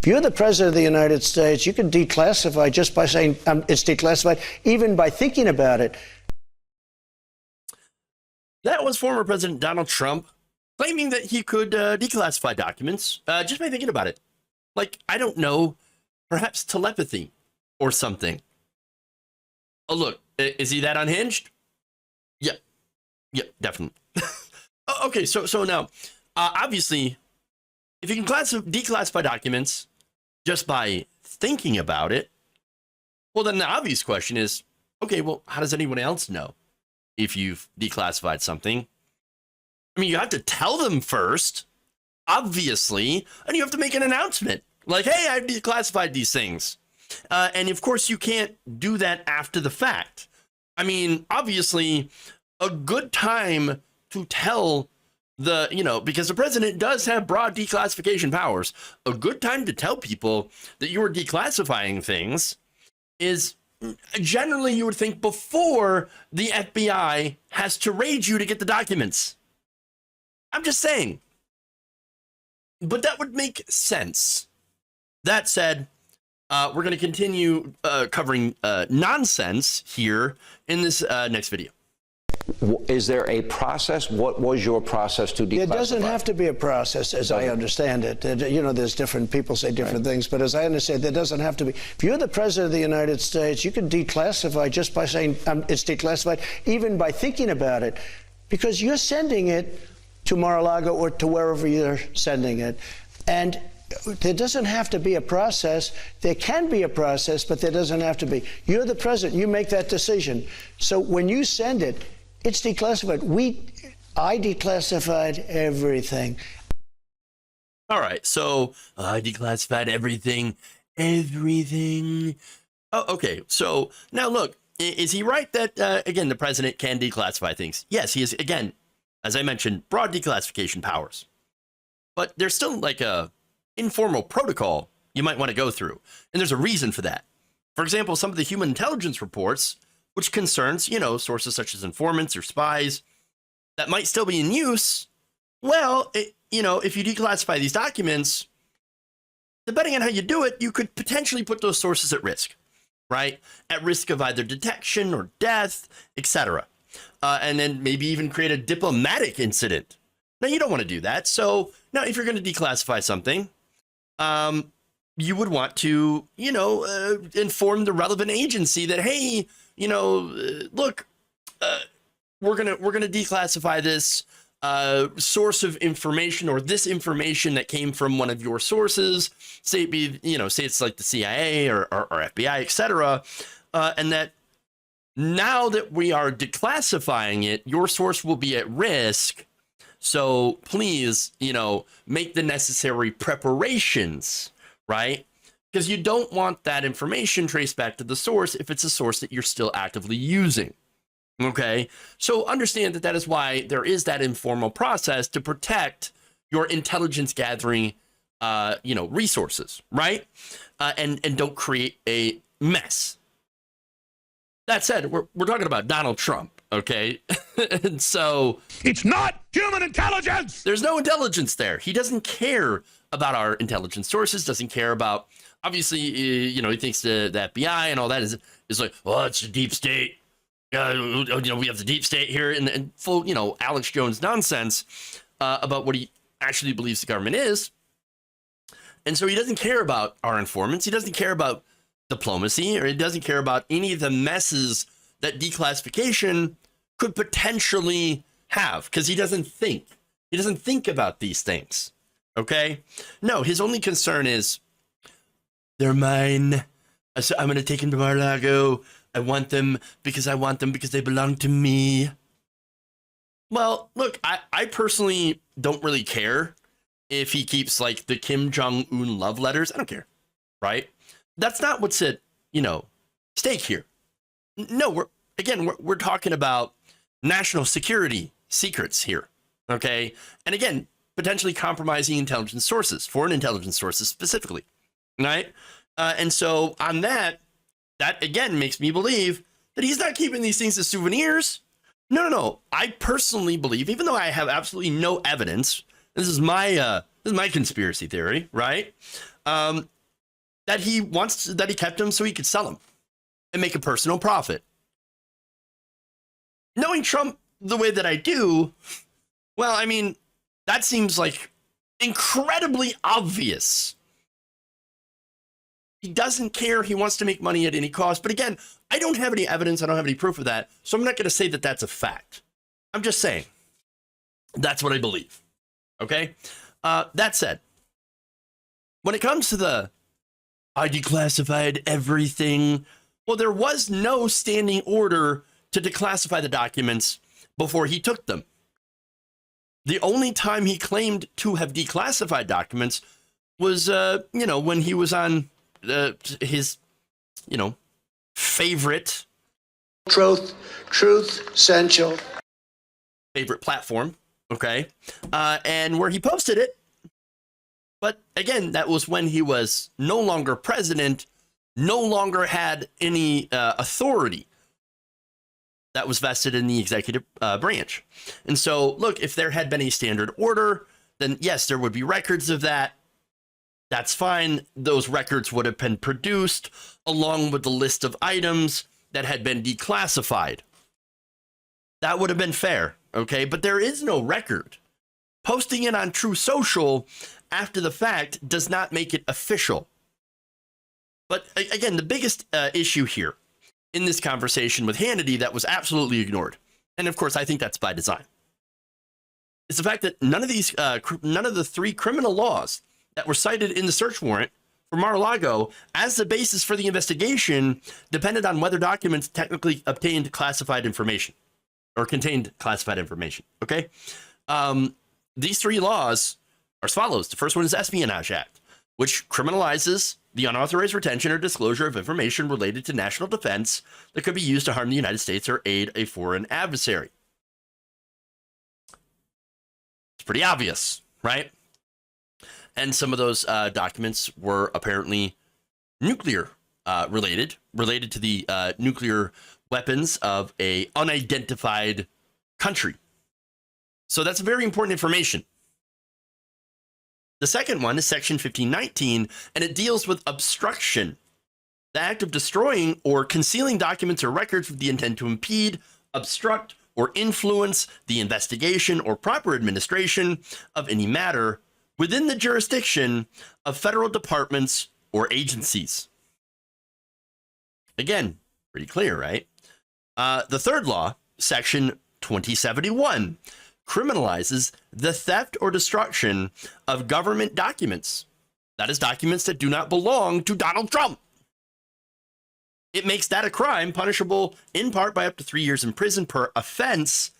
If you're the president of the United States, you can declassify just by saying it's declassified, even by thinking about it. That was former President Donald Trump claiming that he could declassify documents just by thinking about it. Like, I don't know, perhaps telepathy or something. Oh, look, is he that unhinged? Yeah, definitely. Okay, so now, obviously, if you can declassify documents just by thinking about it, well, then the obvious question is, okay, well, how does anyone else know if you've declassified something? I mean, you have to tell them first, obviously, and you have to make an announcement. Like, hey, I've declassified these things. And of course, you can't do that after the fact. I mean, obviously, a good time to tell because the president does have broad declassification powers. A good time to tell people that you are declassifying things is generally, you would think, before the FBI has to raid you to get the documents. I'm just saying. But that would make sense. That said, we're going to continue covering nonsense here in this next video. Is there a process? What was your process to declassify? There doesn't have to be a process, as I understand it. There's different people say different things, but as I understand, there doesn't have to be. If you're the president of the United States, you can declassify just by saying it's declassified, even by thinking about it, because you're sending it to Mar-a-Lago or to wherever you're sending it. And there doesn't have to be a process. There can be a process, but there doesn't have to be. You're the president. You make that decision. So when you send it, it's declassified. I declassified everything. All right. So I declassified everything. Oh, okay. So now look, is he right that, again, the president can declassify things? Yes, he is. Again, as I mentioned, broad declassification powers. But there's still like a informal protocol you might want to go through. And there's a reason for that. For example, some of the human intelligence reports, which concerns, sources such as informants or spies that might still be in use. Well, if you declassify these documents, depending on how you do it, you could potentially put those sources at risk, right? At risk of either detection or death, etc. And then maybe even create a diplomatic incident. Now, you don't want to do that. So now if you're going to declassify something, you would want to, inform the relevant agency that, hey, look, we're gonna declassify this source of information, or this information that came from one of your sources. Say it be, say it's like the CIA or FBI, etc. And that now that we are declassifying it, your source will be at risk. So please, make the necessary preparations, right? Because you don't want that information traced back to the source if it's a source that you're still actively using. Okay, so understand that is why there is that informal process to protect your intelligence gathering, resources, right? And don't create a mess. That said, we're talking about Donald Trump, okay? And so it's not human intelligence. There's no intelligence there. He doesn't care about our intelligence sources. Doesn't care about. Obviously, he thinks the FBI and all that is like, well, it's the deep state. We have the deep state here, and full, Alex Jones nonsense about what he actually believes the government is. And so he doesn't care about our informants. He doesn't care about diplomacy, or he doesn't care about any of the messes that declassification could potentially have, because he doesn't think. He doesn't think about these things. Okay? No, his only concern is, they're mine. I'm going to take them to Mar-a-Lago. I want them because they belong to me. Well, look, I personally don't really care if he keeps like the Kim Jong-un love letters. I don't care, right? That's not what's at, stake here. No, we're talking about national security secrets here, okay? And again, potentially compromising intelligence sources, foreign intelligence sources specifically. Right. And so on that again makes me believe that he's not keeping these things as souvenirs. No. I personally believe, even though I have absolutely no evidence, this is my conspiracy theory, right? that he kept them so he could sell them and make a personal profit. Knowing Trump the way that I do, well, I mean, that seems like incredibly obvious. He doesn't care. He wants to make money at any cost. But again, I don't have any evidence. I don't have any proof of that. So I'm not going to say that that's a fact. I'm just saying that's what I believe. Okay. That said, when it comes to I declassified everything, well, there was no standing order to declassify the documents before he took them. The only time he claimed to have declassified documents was, when he was on his, favorite Truth Essential. favorite platform. Okay. And where he posted it. But again, that was when he was no longer president, no longer had any authority that was vested in the executive branch. And so, look, if there had been a standard order, then yes, there would be records of that. That's fine. Those records would have been produced along with the list of items that had been declassified. That would have been fair, okay? But there is no record. Posting it on True Social after the fact does not make it official. But again, the biggest issue here in this conversation with Hannity that was absolutely ignored, and of course I think that's by design, is the fact that none of the three criminal laws that were cited in the search warrant for Mar-a-Lago as the basis for the investigation depended on whether documents technically obtained classified information or contained classified information. Okay. These three laws are as follows. The first one is Espionage Act, which criminalizes the unauthorized retention or disclosure of information related to national defense that could be used to harm the United States or aid a foreign adversary. It's pretty obvious, right? And some of those documents were apparently nuclear related to the nuclear weapons of a unidentified country. So that's very important information. The second one is Section 1519, and it deals with obstruction, the act of destroying or concealing documents or records with the intent to impede, obstruct, or influence the investigation or proper administration of any matter within the jurisdiction of federal departments or agencies. Again, pretty clear, right? The third law, Section 2071, criminalizes the theft or destruction of government documents. That is, documents that do not belong to Donald Trump. It makes that a crime punishable in part by up to 3 years in prison per offense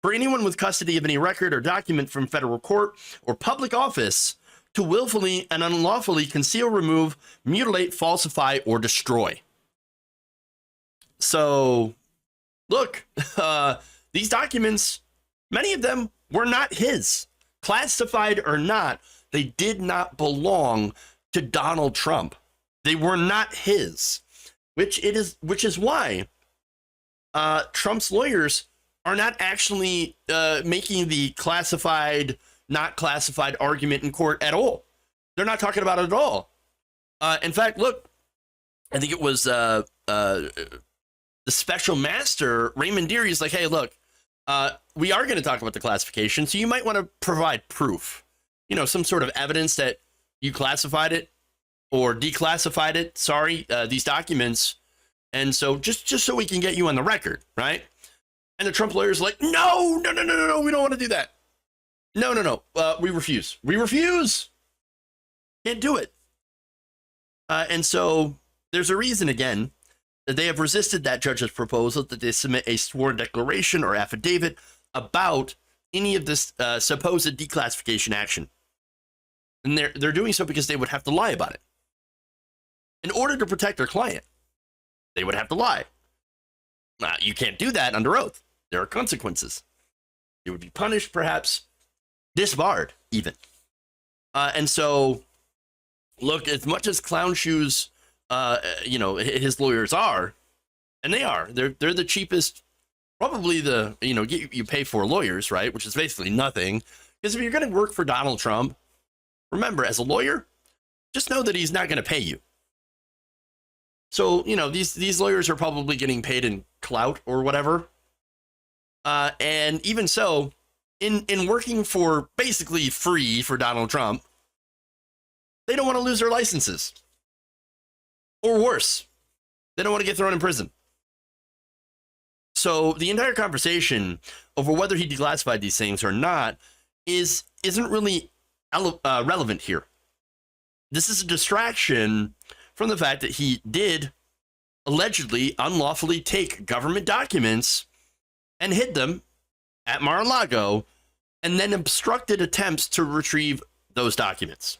for anyone with custody of any record or document from federal court or public office to willfully and unlawfully conceal, remove, mutilate, falsify, or destroy. So, look, these documents, many of them were not his. Classified or not, they did not belong to Donald Trump. They were not his, which is why Trump's lawyers are not actually making the classified, not classified argument in court at all. They're not talking about it at all. In fact, look, I think it was the special master, Raymond Deary, is like, hey, look, we are going to talk about the classification, so you might want to provide proof, some sort of evidence that you classified it or declassified it, these documents. And so just so we can get you on the record, right? And the Trump lawyers are like, no, we don't want to do that. No, we refuse. We refuse. Can't do it. And so there's a reason, again, that they have resisted that judge's proposal that they submit a sworn declaration or affidavit about any of this supposed declassification action. And they're doing so because they would have to lie about it. In order to protect their client, they would have to lie. You can't do that under oath. There are consequences. You would be punished, perhaps disbarred, even. And so, look, as much as Clown Shoes, his lawyers are, and they are, they're the cheapest, probably you pay for lawyers, right? Which is basically nothing. Because if you're going to work for Donald Trump, remember, as a lawyer, just know that he's not going to pay you. So, you know, these lawyers are probably getting paid in clout or whatever. And even so, in working for basically free for Donald Trump, they don't want to lose their licenses. Or worse, they don't want to get thrown in prison. So the entire conversation over whether he declassified these things or not isn't really relevant here. This is a distraction from the fact that he did allegedly unlawfully take government documents and hid them at Mar-a-Lago and then obstructed attempts to retrieve those documents.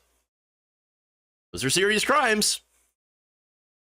Those are serious crimes.